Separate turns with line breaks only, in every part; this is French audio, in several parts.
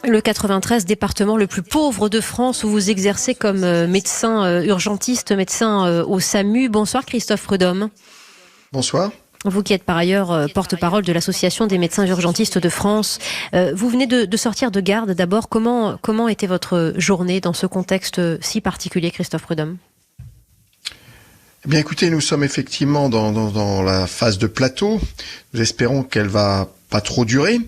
Le 93, département le plus pauvre de France, où vous exercez comme médecin urgentiste, médecin au SAMU. Bonsoir Christophe Prudhomme.
Bonsoir.
Vous qui êtes par ailleurs porte-parole de l'Association des médecins urgentistes de France. Vous venez de sortir de garde. D'abord, comment était votre journée dans ce contexte si particulier, Christophe Prudhomme ?
Eh bien écoutez, nous sommes effectivement dans la phase de plateau. Nous espérons qu'elle va pas trop durer,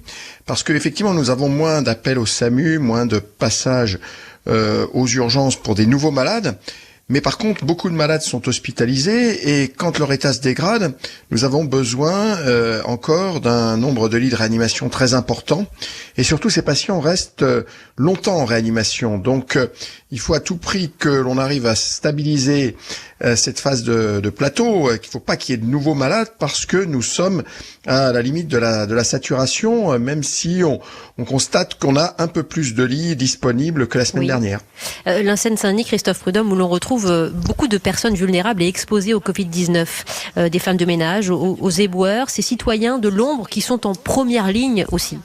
parce que effectivement nous avons moins d'appels au SAMU, moins de passages aux urgences pour des nouveaux malades. Mais par contre, beaucoup de malades sont hospitalisés et quand leur état se dégrade, nous avons besoin encore d'un nombre de lits de réanimation très important. Et surtout, ces patients restent longtemps en réanimation. Donc, il faut à tout prix que l'on arrive à stabiliser cette phase de plateau, qu'il ne faut pas qu'il y ait de nouveaux malades parce que nous sommes à la limite de la saturation, même si on constate qu'on a un peu plus de lits disponibles que la semaine dernière.
La Seine-Saint-Denis, Christophe Prudhomme, où l'on retrouve beaucoup de personnes vulnérables et exposées au Covid-19, des femmes de ménage, aux éboueurs, ces citoyens de l'ombre qui sont en première ligne aussi.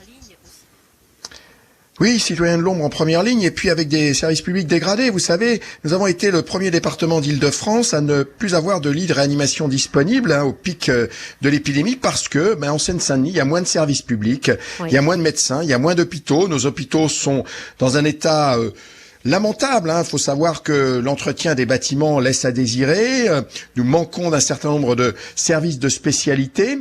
Oui, citoyens de l'ombre en première ligne, et puis avec des services publics dégradés. Vous savez, nous avons été le premier département d'Île-de-France à ne plus avoir de lits de réanimation disponibles au pic de l'épidémie parce que, en Seine-Saint-Denis, il y a moins de services publics, il y a moins de médecins, il y a moins d'hôpitaux. Nos hôpitaux sont dans un état lamentable. Il faut savoir que l'entretien des bâtiments laisse à désirer. Nous manquons d'un certain nombre de services de spécialité.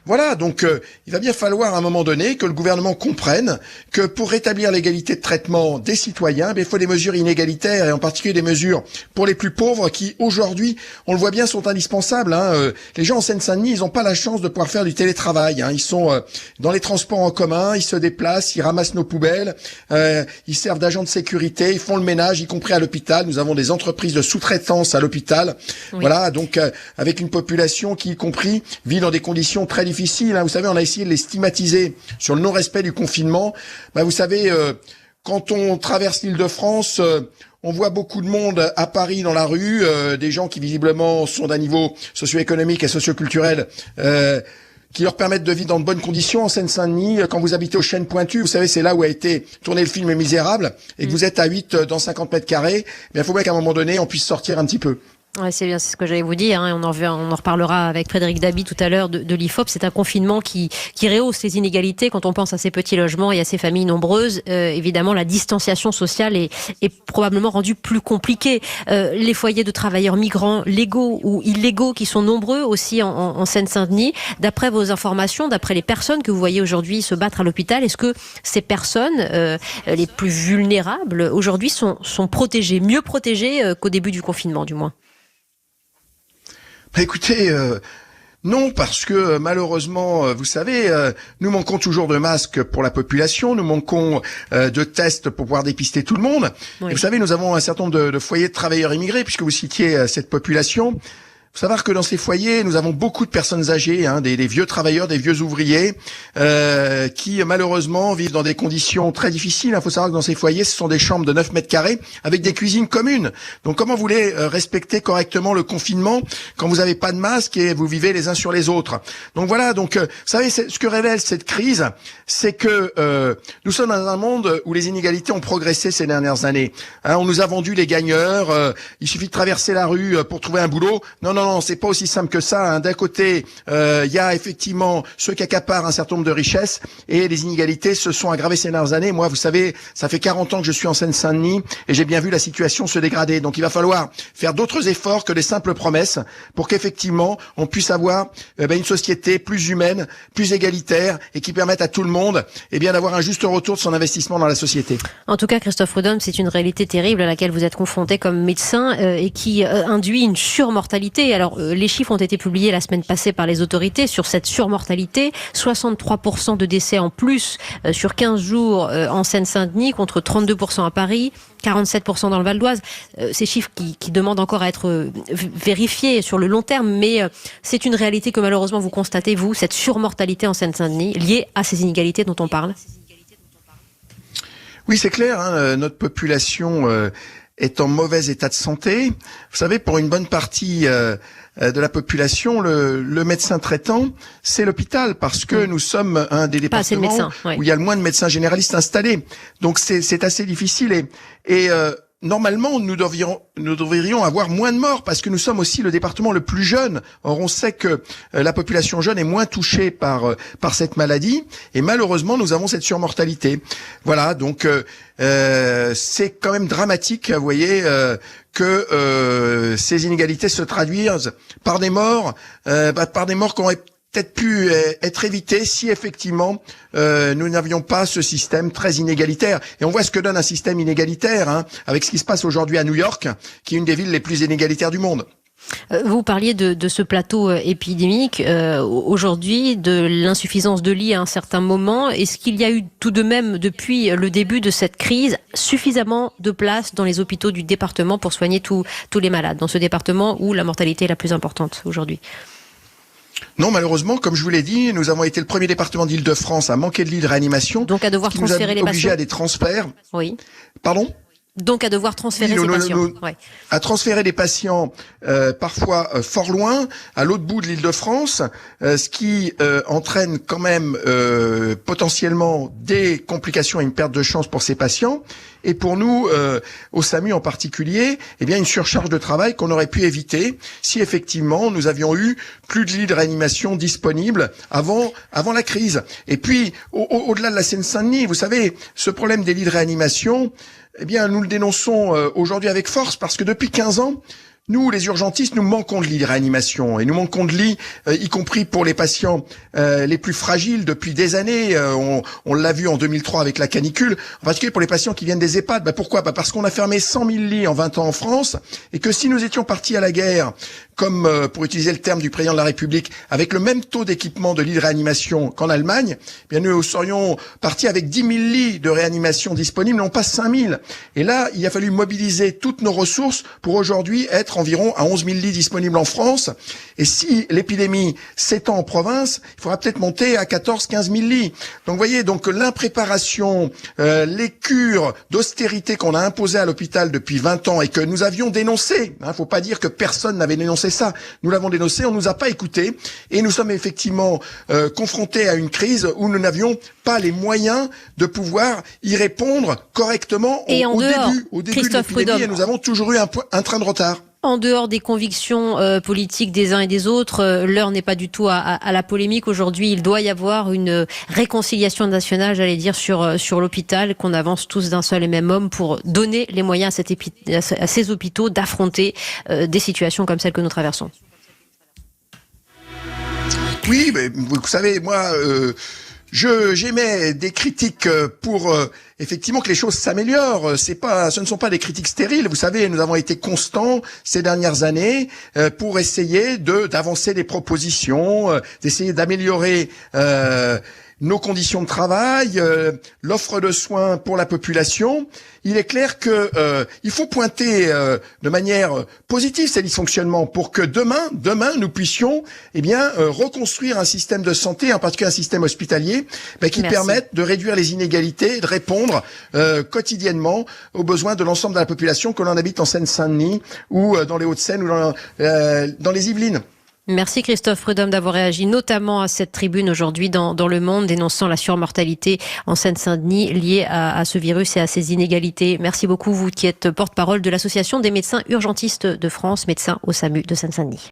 Voilà, donc il va bien falloir à un moment donné que le gouvernement comprenne que pour rétablir l'égalité de traitement des citoyens, il faut des mesures inégalitaires et en particulier des mesures pour les plus pauvres qui aujourd'hui, on le voit bien, sont indispensables. Les gens en Seine-Saint-Denis, ils n'ont pas la chance de pouvoir faire du télétravail. Ils sont dans les transports en commun, ils se déplacent, ils ramassent nos poubelles, ils servent d'agents de sécurité, ils font le ménage, y compris à l'hôpital. Nous avons des entreprises de sous-traitance à l'hôpital. Oui. Voilà, donc avec une population qui, y compris, vit dans des conditions très difficiles. Vous savez, on a essayé de les stigmatiser sur le non-respect du confinement. Vous savez, quand on traverse l'Île-de-France, on voit beaucoup de monde à Paris dans la rue, des gens qui visiblement sont d'un niveau socio-économique et socio-culturel qui leur permettent de vivre dans de bonnes conditions. En Seine-Saint-Denis, quand vous habitez aux Chênes Pointues, vous savez, c'est là où a été tourné le film Les Misérables, et que vous êtes à 8 dans 50 mètres carrés, il faut bien qu'à un moment donné, on puisse sortir un petit peu.
Ouais, c'est bien, c'est ce que j'allais vous dire. On en reparlera avec Frédéric Dabi tout à l'heure de l'IFOP. C'est un confinement qui rehausse les inégalités quand on pense à ces petits logements et à ces familles nombreuses. Évidemment, la distanciation sociale est probablement rendue plus compliquée. Les foyers de travailleurs migrants, légaux ou illégaux, qui sont nombreux aussi en Seine-Saint-Denis. D'après vos informations, d'après les personnes que vous voyez aujourd'hui se battre à l'hôpital, est-ce que ces personnes les plus vulnérables aujourd'hui sont protégées, mieux protégées qu'au début du confinement, du moins?
Écoutez, non, parce que malheureusement, vous savez, nous manquons toujours de masques pour la population, nous manquons de tests pour pouvoir dépister tout le monde. Oui. Et vous savez, nous avons un certain nombre de foyers de travailleurs immigrés, puisque vous citiez cette population. Il faut savoir que dans ces foyers, nous avons beaucoup de personnes âgées, des vieux travailleurs, des vieux ouvriers, qui malheureusement vivent dans des conditions très difficiles. Il faut savoir que dans ces foyers, ce sont des chambres de 9 mètres carrés avec des cuisines communes. Donc comment vous voulez respecter correctement le confinement quand vous n'avez pas de masque et vous vivez les uns sur les autres? Donc voilà, vous savez, ce que révèle cette crise, c'est que nous sommes dans un monde où les inégalités ont progressé ces dernières années. On nous a vendu les gagneurs, il suffit de traverser la rue pour trouver un boulot. Non, c'est pas aussi simple que ça. D'un côté, il y a effectivement ceux qui accaparent un certain nombre de richesses et les inégalités se sont aggravées ces dernières années. Moi, vous savez, ça fait 40 ans que je suis en Seine-Saint-Denis et j'ai bien vu la situation se dégrader. Donc, il va falloir faire d'autres efforts que les simples promesses pour qu'effectivement, on puisse avoir une société plus humaine, plus égalitaire et qui permette à tout le monde d'avoir un juste retour de son investissement dans la société.
En tout cas, Christophe Prudhomme, c'est une réalité terrible à laquelle vous êtes confronté comme médecin et qui induit une surmortalité. Alors, les chiffres ont été publiés la semaine passée par les autorités sur cette surmortalité. 63% de décès en plus sur 15 jours en Seine-Saint-Denis contre 32% à Paris, 47% dans le Val d'Oise. Ces chiffres qui demandent encore à être vérifiés sur le long terme, mais c'est une réalité que malheureusement vous constatez, vous, cette surmortalité en Seine-Saint-Denis liée à ces inégalités dont on parle.
Oui, c'est clair, notre population est en mauvais état de santé, vous savez, pour une bonne partie de la population, le médecin traitant, c'est l'hôpital, parce que nous sommes un des départements où il y a le moins de médecins généralistes installés. Donc c'est assez difficile et normalement, nous devrions avoir moins de morts parce que nous sommes aussi le département le plus jeune. Or, on sait que la population jeune est moins touchée par cette maladie et malheureusement, nous avons cette surmortalité. Voilà, donc c'est quand même dramatique, vous voyez, que ces inégalités se traduisent par des morts qui auraient peut-être pu être évité si effectivement nous n'avions pas ce système très inégalitaire. Et on voit ce que donne un système inégalitaire, avec ce qui se passe aujourd'hui à New York, qui est une des villes les plus inégalitaires du monde.
Vous parliez de ce plateau épidémique aujourd'hui, de l'insuffisance de lits à un certain moment. Est-ce qu'il y a eu tout de même, depuis le début de cette crise, suffisamment de places dans les hôpitaux du département pour soigner tous les malades, dans ce département où la mortalité est la plus importante aujourd'hui ?
Non, malheureusement, comme je vous l'ai dit, nous avons été le premier département d'Île-de-France à manquer de lits de réanimation.
Donc à devoir transférer les patients.
Obligé à des transferts.
Oui.
Pardon ?
Donc à devoir transférer ces patients.
À transférer des patients parfois fort loin, à l'autre bout de l'Île-de-France, ce qui entraîne quand même potentiellement des complications et une perte de chance pour ces patients. Et pour nous, au SAMU en particulier, eh bien une surcharge de travail qu'on aurait pu éviter si effectivement nous avions eu plus de lits de réanimation disponibles avant la crise. Et puis, au-delà de la Seine-Saint-Denis, vous savez, ce problème des lits de réanimation, eh bien, nous le dénonçons aujourd'hui avec force parce que depuis 15 ans, nous, les urgentistes, nous manquons de lits de réanimation et nous manquons de lits, y compris pour les patients les plus fragiles depuis des années. On l'a vu en 2003 avec la canicule, en particulier pour les patients qui viennent des EHPAD. Pourquoi ? Parce qu'on a fermé 100 000 lits en 20 ans en France et que si nous étions partis à la guerre, comme pour utiliser le terme du président de la République, avec le même taux d'équipement de lits de réanimation qu'en Allemagne, eh bien nous serions partis avec 10 000 lits de réanimation disponibles, non pas 5 000. Et là, il a fallu mobiliser toutes nos ressources pour aujourd'hui être environ à 11 000 lits disponibles en France. Et si l'épidémie s'étend en province, il faudra peut-être monter à 14-15 000 lits. Donc vous voyez, donc l'impréparation, les cures d'austérité qu'on a imposées à l'hôpital depuis 20 ans et que nous avions dénoncées, faut pas dire que personne n'avait dénoncé ça. Nous l'avons dénoncé, on nous a pas écoutés et nous sommes effectivement confrontés à une crise où nous n'avions pas les moyens de pouvoir y répondre correctement au début de l'épidémie et nous avons toujours eu un train de retard.
En dehors des convictions politiques des uns et des autres, l'heure n'est pas du tout à la polémique. Aujourd'hui, il doit y avoir une réconciliation nationale, j'allais dire, sur l'hôpital, qu'on avance tous d'un seul et même homme pour donner les moyens à ces hôpitaux d'affronter des situations comme celle que nous traversons.
Oui, mais vous savez, moi... J'émets des critiques pour effectivement que les choses s'améliorent. Ce ne sont pas des critiques stériles. Vous savez, nous avons été constants ces dernières années pour essayer d'avancer des propositions, d'essayer d'améliorer nos conditions de travail, l'offre de soins pour la population. Il est clair que il faut pointer de manière positive ces dysfonctionnements pour que demain nous puissions reconstruire un système de santé, en particulier un système hospitalier, qui permette de réduire les inégalités et de répondre quotidiennement aux besoins de l'ensemble de la population, que l'on habite en Seine-Saint-Denis ou dans les Hauts-de-Seine ou dans les Yvelines.
Merci Christophe Prudhomme d'avoir réagi notamment à cette tribune aujourd'hui dans Le Monde, dénonçant la surmortalité en Seine-Saint-Denis liée à ce virus et à ces inégalités. Merci beaucoup, vous qui êtes porte-parole de l'Association des médecins urgentistes de France, médecins au SAMU de Seine-Saint-Denis.